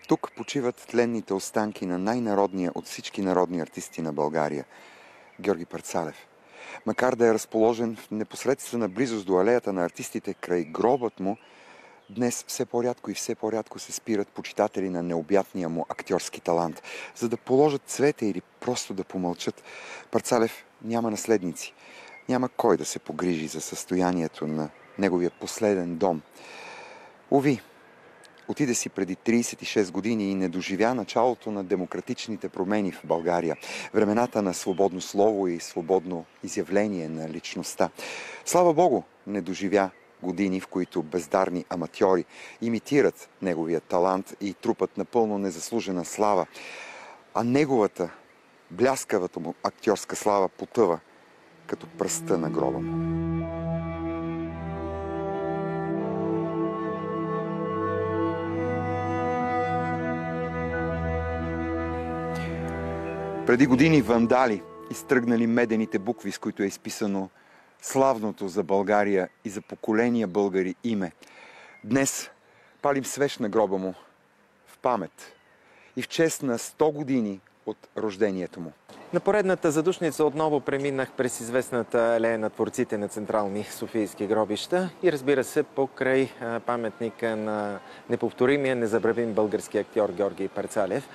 Тук почиват тленните останки на най-народния от всички народни артисти на България – Георги Парцалев. Макар да е разположен в непосредствена близост до алеята на артистите край гробът му, днес все по-рядко и все по-рядко се спират почитатели на необятния му актьорски талант, за да положат цвете или просто да помълчат. Парцалев няма наследници. Няма кой да се погрижи за състоянието на неговия последен дом. Уви, отиде си преди 36 години и не доживя началото на демократичните промени в България, времената на свободно слово и свободно изявление на личността. Слава Богу, не доживя години, в които бездарни аматьори имитират неговия талант и трупат напълно незаслужена слава, а неговата, бляскавата му актьорска слава потъва като пръста на гроба му. Преди години вандали изтръгнали медените букви, с които е изписано славното за България и за поколения българи име. Днес палим свещ на гроба му в памет и в чест на 100 години от рождението му. На поредната задушница отново преминах през известната алея на творците на централни софийски гробища и разбира се покрай паметника на неповторимия, незабравим български актьор Георги Парцалев.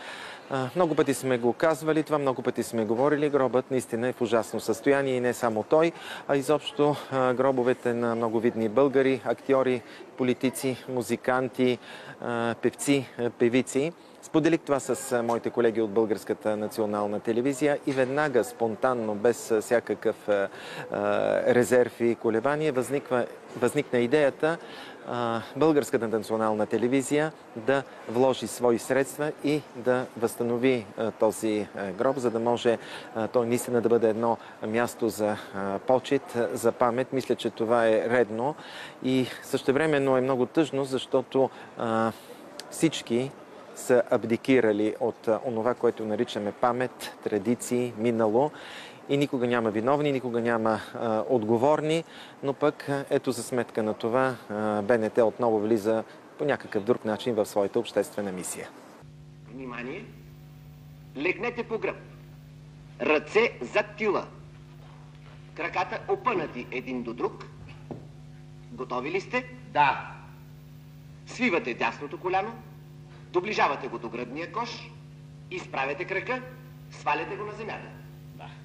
Много пъти сме го казвали, това много пъти сме говорили. Гробът наистина е в ужасно състояние и не само той, а изобщо гробовете на много видни българи, актьори, политици, музиканти, певци, певици. Споделих това с моите колеги от Българската национална телевизия и веднага, спонтанно, без всякакъв резерв и колебание, възникна идеята Българската национална телевизия да вложи свои средства и да възстанови този гроб, за да може той наистина да бъде едно място за почит, за памет. Мисля, че това е редно и същевременно е много тъжно, защото всички са абдикирали от онова, което наричаме памет, традиции, минало. И никога няма виновни, никога няма отговорни, но пък ето за сметка на това БНТ отново влиза по някакъв друг начин в своята обществена мисия. Внимание! Легнете по гръб. Ръце зад тила. Краката опънати един до друг. Готови ли сте? Да. Свивате дясното коляно, доближавате го до гръдния кош, изправяте крака, сваляте го на земята.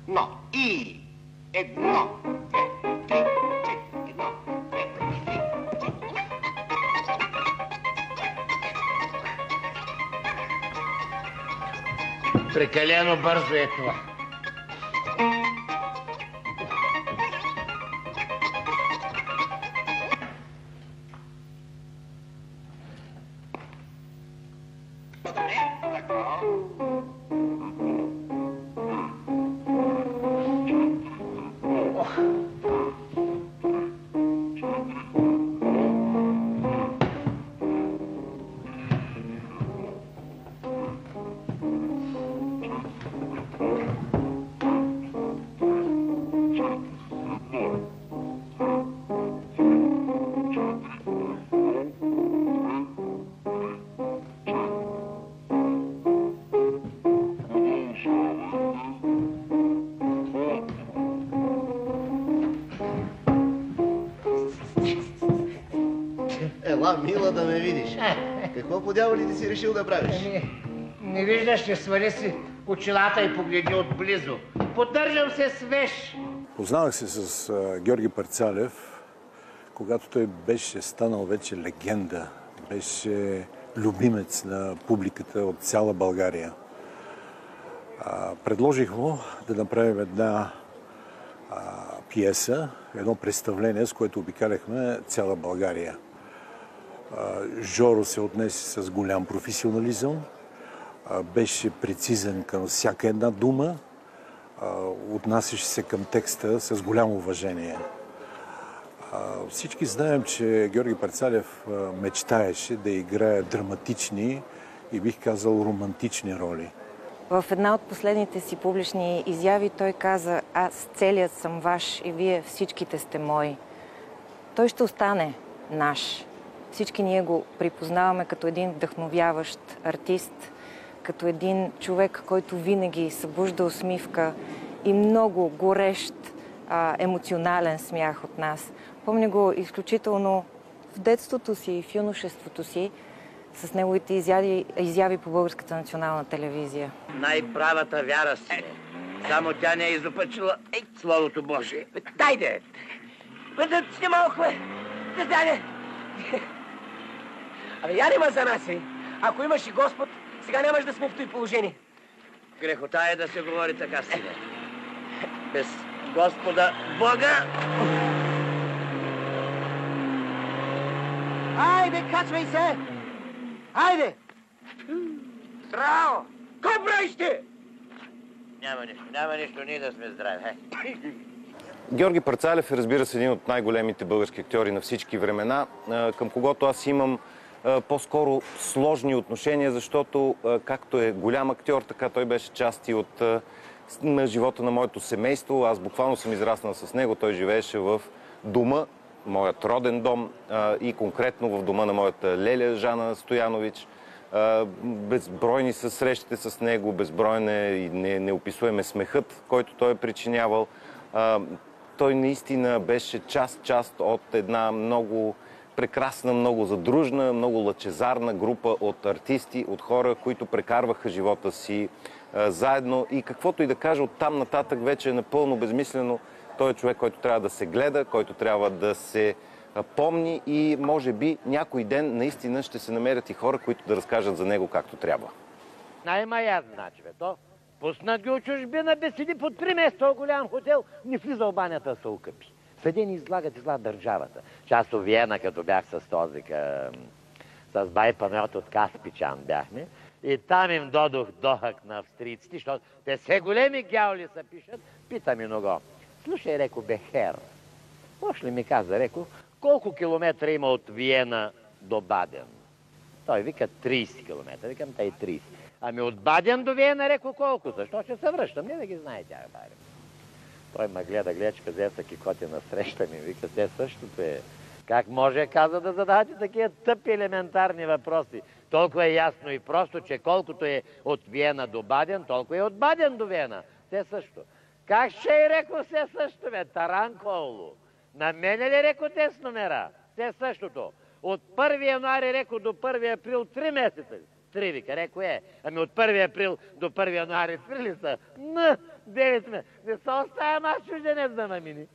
Но и едно, две, три, четири, едно, две, три, четири. Прекалено бързо е това. Ела, мила, да ме видиш. Какво по дяволи ти си решил да правиш? Не виждаш ли, свали си очилата и погледни отблизо. Поддържам се свеж. Познавах се с Георги Парцалев, когато той беше станал вече легенда, беше любимец на публиката от цяла България. Предложих му да направим една пиеса, едно представление, с което обикаляхме цяла България. Жоро се отнесе с голям професионализъм, беше прецизен към всяка една дума, отнасяше се към текста с голямо уважение. Всички знаем, че Георги Парцалев мечтаеше да играе драматични и бих казал романтични роли. В една от последните си публични изяви той каза: аз целият съм ваш и вие всичките сте мои. Той ще остане наш. Всички ние го припознаваме като един вдъхновяващ артист, като един човек, който винаги събужда усмивка и много горещ, емоционален смях от нас. Помня го изключително в детството си и в юношеството си с неговите изяви по Българската национална телевизия. Най-правата вяра си. Само тя не е изопачила Словото Божие. Дайде! Да си малко, бе! Дайде! Абе, я нема за нас, е. Ако имаш и Господ, сега нямаш да сме в този положение. Грехота е да се говори така, сине. Без Господа Бога... Айде, качвай се! Айде! Здраво! Ко правиш? Няма нищо, ние да сме здрави. Георги Парцалев е, разбира се, един от най-големите български актьори на всички времена, към когото аз имам по-скоро сложни отношения, защото както е голям актьор, така той беше част и от живота на моето семейство. Аз буквално съм израснал с него. Той живееше в дома, моят роден дом и конкретно в дома на моята леля Жана Стоянович. Безбройни са срещите с него, безброен е и неописуеме смехът, който той е причинявал. Той наистина беше част от една много прекрасна, много задружна, много лъчезарна група от артисти, от хора, които прекарваха живота си заедно. И каквото и да кажа, оттам нататък вече е напълно безмислено. Той е човек, който трябва да се гледа, който трябва да се помни и може би някой ден наистина ще се намерят и хора, които да разкажат за него както трябва. Най-мая значи, бе, то. Пуснат ги от чужбина, бе, седи по 3 месеца в голям хотел, не влиза в банята да се окъпи. Съдени излагат държавата. Част от Виена, като бях с този, с бай Панайот от Каспичан бяхме, и там им дохак на австрийците, защото те все големи гяули са пишат, питам и много. Слушай, реко, бе, хер, може ли ми каза, реко, колко километра има от Виена до Баден? Той вика 30 километра, викам тъй 30. Ами от Баден до Виена, реко, колко? Защо ще се връщам? Не да ги знае тя, баре. Той ме гледа, че къде са кикоти насреща ми, вика, те същото е. Как може, каза, да задавате такива тъпи елементарни въпроси? Толкова е ясно и просто, че колкото е от Виена до Баден, толкова е от Баден до Виена. Те също. Как ще е, реко, все също, бе? Таранколо. На мене ли, реко, те с номера? Те същото. От 1 януари, реко, до 1 април 3 месеца. 3, вика, реко е. Ами от 1 април до 1 януари 3 ли са? 9 сме. Не се оставям аз чужденец да намини.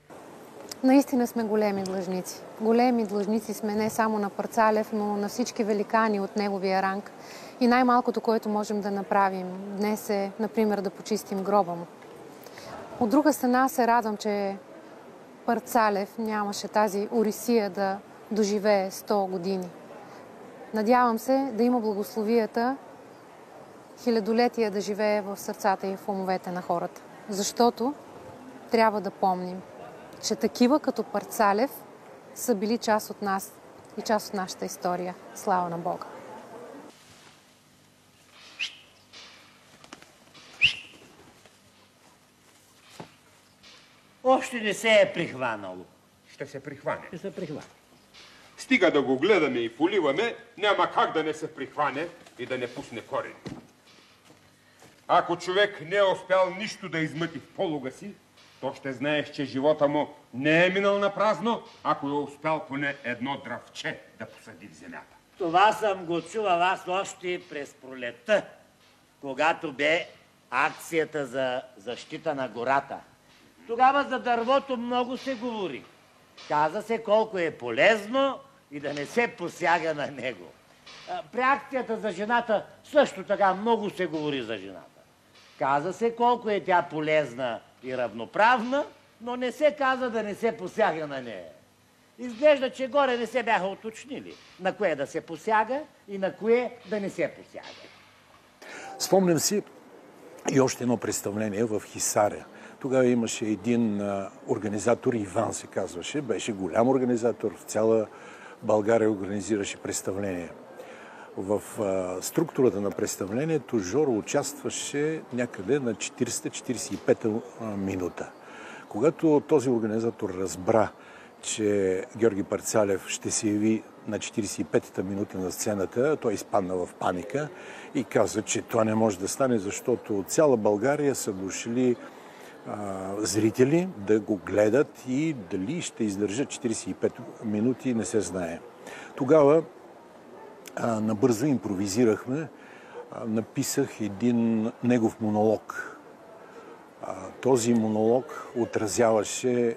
Наистина сме големи длъжници. Големи длъжници сме не само на Парцалев, но на всички великани от неговия ранг. И най-малкото, което можем да направим днес е, например, да почистим гроба му. От друга страна се радвам, че Парцалев нямаше тази орисия да доживее 100 години. Надявам се да има благословията хилядолетия да живее в сърцата и в умовете на хората. Защото трябва да помним, че такива като Парцалев са били част от нас и част от нашата история. Слава на Бога! Още не се е прихванало. Ще се прихване. Ще се прихване. Стига да го гледаме и поливаме, няма как да не се прихване и да не пусне корен. Ако човек не е успял нищо да измъти в полуга си, то ще знаеш, че живота му не е минал на празно, ако е успял поне едно дръвче да посади в земята. Това съм го чувал аз още през пролетта, когато бе акцията за защита на гората. Тогава за дървото много се говори. Каза се колко е полезно и да не се посяга на него. При акцията за жената също така много се говори за жената. Каза се колко е тя полезна и равноправна, но не се каза да не се посяга на нея. Изглежда, че горе не се бяха уточнили на кое да се посяга и на кое да не се посяга. Спомням си и още едно представление в Хисаря. Тогава имаше един организатор, Иван се казваше, беше голям организатор, в цяла България организираше представление. В структурата на представлението Жоро участваше някъде на 40-45 минута. Когато този организатор разбра, че Георги Парцалев ще се яви на 45-та минута на сцената той изпадна в паника и каза, че това не може да стане, защото от цяла България са дошли зрители да го гледат и дали ще издържат 45 минути, не се знае. Тогава набързо импровизирахме, написах един негов монолог. Този монолог отразяваше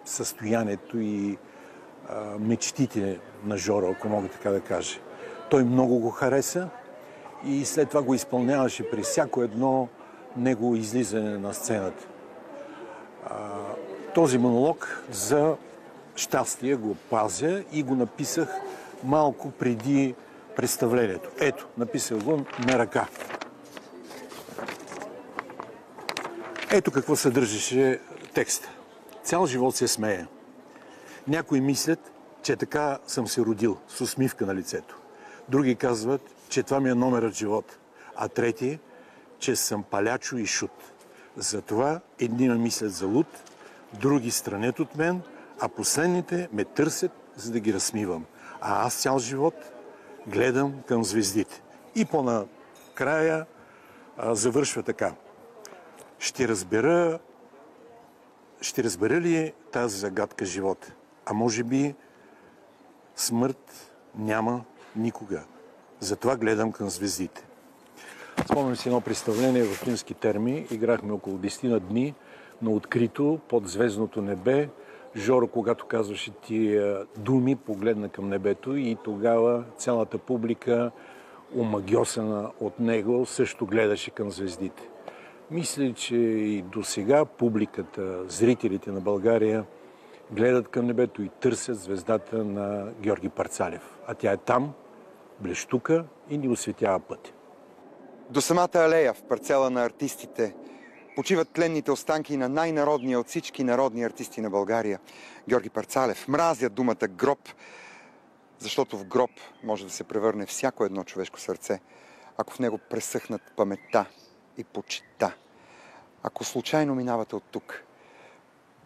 състоянието и мечтите на Жоро, ако мога така да кажа. Той много го хареса и след това го изпълняваше при всяко едно негово излизане на сцената. Този монолог за щастие го пазя и го написах малко преди представлението. Ето, написах го на ръка. Ето какво съдържаше текста. Цял живот се смея. Някои мислят, че така съм се родил, с усмивка на лицето. Други казват, че това ми е номерът живот. А трети, че съм палячо и шут. Затова едни ме мислят за луд, други странят от мен, а последните ме търсят, за да ги разсмивам. А аз цял живот гледам към звездите. И по-накрая завършва така. Ще разбера ли тази загадка живота? А може би смърт няма никога. Затова гледам към звездите. Спомням си едно представление в Римски терми. Играхме около 10 дни на открито под звездното небе. Жоро, когато казваше тия думи, погледна към небето и тогава цялата публика, омагьосана от него, също гледаше към звездите. Мисля, че и до сега публиката, зрителите на България гледат към небето и търсят звездата на Георги Парцалев. А тя е там, блещука и ни осветява пътя. До самата алея в парцела на артистите почиват тленните останки на най-народния от всички народни артисти на България – Георги Парцалев. Мразя думата гроб, защото в гроб може да се превърне всяко едно човешко сърце, ако в него пресъхнат паметта и почита. Ако случайно минавате от тук,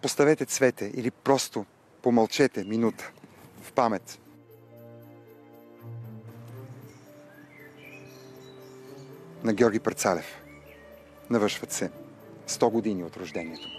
поставете цвете или просто помълчете минута в памет. На Георги Парцалев. Навършват се 100 години от рождението му.